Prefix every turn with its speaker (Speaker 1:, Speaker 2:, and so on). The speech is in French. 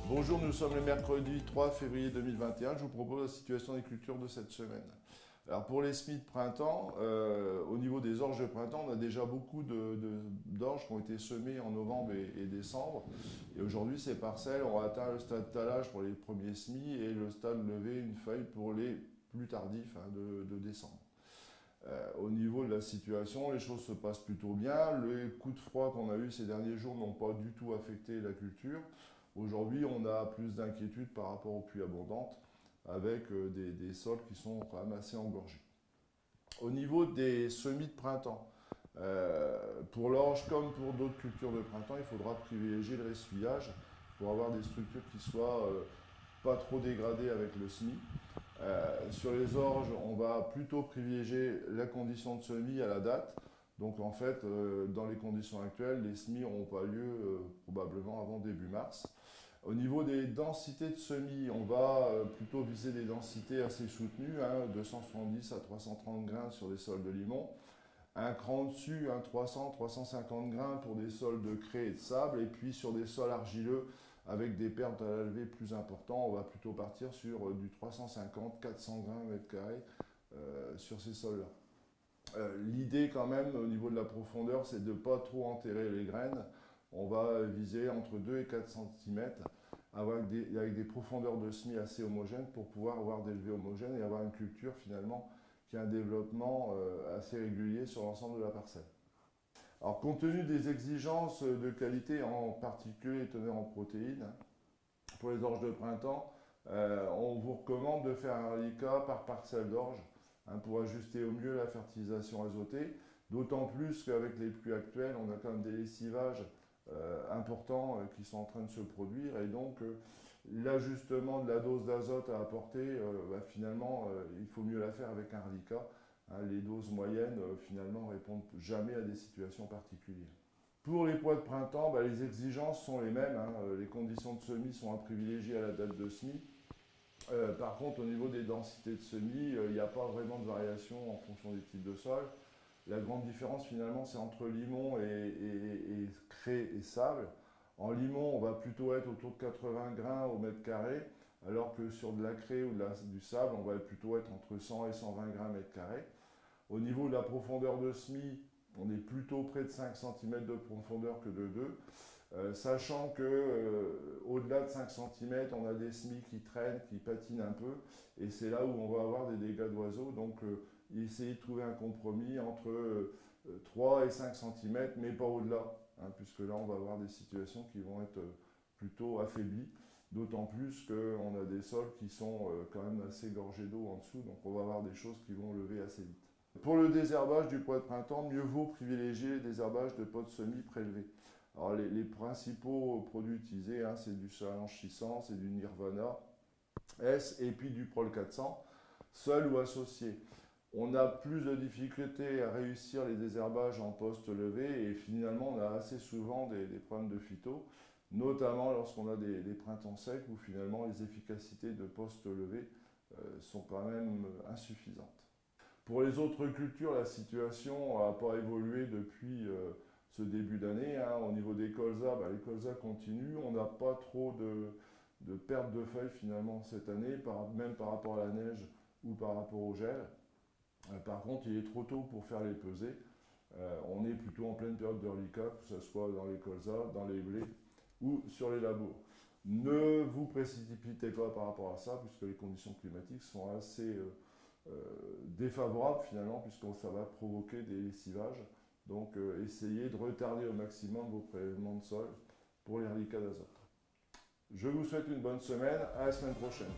Speaker 1: Bonjour, nous sommes le mercredi 3 février 2021. Je vous propose la situation des cultures de cette semaine. Alors pour les semis de printemps, au niveau des orges de printemps, on a déjà beaucoup d'orges qui ont été semées en novembre et décembre. Et aujourd'hui, ces parcelles ont atteint le stade talage pour les premiers semis et le stade levé une feuille pour les plus tardifs de décembre. Au niveau de la situation, les choses se passent plutôt bien. Les coups de froid qu'on a eu ces derniers jours n'ont pas du tout affecté la culture. Aujourd'hui, on a plus d'inquiétude par rapport aux pluies abondantes, avec des sols qui sont quand même assez engorgés. Au niveau des semis de printemps, pour l'orge comme pour d'autres cultures de printemps, il faudra privilégier le ressuyage pour avoir des structures qui soient pas trop dégradées avec le semis. Sur les orges, on va plutôt privilégier la condition de semis à la date. Donc en fait, dans les conditions actuelles, les semis n'auront pas lieu probablement avant début mars. Au niveau des densités de semis, on va plutôt viser des densités assez soutenues, 270 à 330 grains sur des sols de limon. Un cran au-dessus, 300-350 grains pour des sols de craie et de sable. Et puis sur des sols argileux avec des pertes à la levée plus importantes, on va plutôt partir sur du 350-400 grains mètre carré sur ces sols-là. L'idée quand même au niveau de la profondeur, c'est de ne pas trop enterrer les graines. On va viser entre 2 et 4 cm avec des profondeurs de semis assez homogènes pour pouvoir avoir des levées homogènes et avoir une culture finalement qui a un développement assez régulier sur l'ensemble de la parcelle. Alors compte tenu des exigences de qualité, en particulier teneur en protéines, pour les orges de printemps, on vous recommande de faire un reliquat par parcelle d'orge pour ajuster au mieux la fertilisation azotée, d'autant plus qu'avec les pluies actuelles, on a quand même des lessivages importants qui sont en train de se produire et donc l'ajustement de la dose d'azote à apporter, finalement, il faut mieux la faire avec un reliquat. Les doses moyennes, finalement, répondent jamais à des situations particulières. Pour les pois de printemps, les exigences sont les mêmes. Les conditions de semis sont à privilégier à la date de semis. Par contre, au niveau des densités de semis, il n'y a pas vraiment de variation en fonction des types de sols. La grande différence finalement, c'est entre limon et craie et sable. En limon, on va plutôt être autour de 80 grains au mètre carré, alors que sur de la craie ou du sable, on va plutôt être entre 100 et 120 grains mètre carré. Au niveau de la profondeur de semis, on est plutôt près de 5 cm de profondeur que de 2. Sachant que au-delà de 5 cm, on a des semis qui traînent, qui patinent un peu, et c'est là où on va avoir des dégâts d'oiseaux. Donc essayer de trouver un compromis entre 3 et 5 cm, mais pas au-delà, puisque là on va avoir des situations qui vont être plutôt affaiblies, d'autant plus qu'on a des sols qui sont quand même assez gorgés d'eau en dessous, donc on va avoir des choses qui vont lever assez vite. Pour le désherbage du pois de printemps, mieux vaut privilégier les désherbages de pots de semis prélevés. Alors les principaux produits utilisés, c'est du Solange 600, c'est du Nirvana S et puis du Prol 400, seul ou associé. On a plus de difficultés à réussir les désherbages en poste levé et finalement on a assez souvent des problèmes de phyto, notamment lorsqu'on a des printemps secs où finalement les efficacités de poste levé sont quand même insuffisantes. Pour les autres cultures, la situation n'a pas évolué depuis ce début d'année. Au niveau des colzas, les colzas continuent. On n'a pas trop de perte de feuilles finalement cette année, même par rapport à la neige ou par rapport au gel. Par contre, il est trop tôt pour faire les pesées. On est plutôt en pleine période de reliquat, que ce soit dans les colzas, dans les blés ou sur les labours. Ne vous précipitez pas par rapport à ça, puisque les conditions climatiques sont assez défavorable finalement, puisque ça va provoquer des lessivages. Donc essayez de retarder au maximum vos prélèvements de sol pour les reliquats d'azote. Je vous souhaite une bonne semaine, à la semaine prochaine.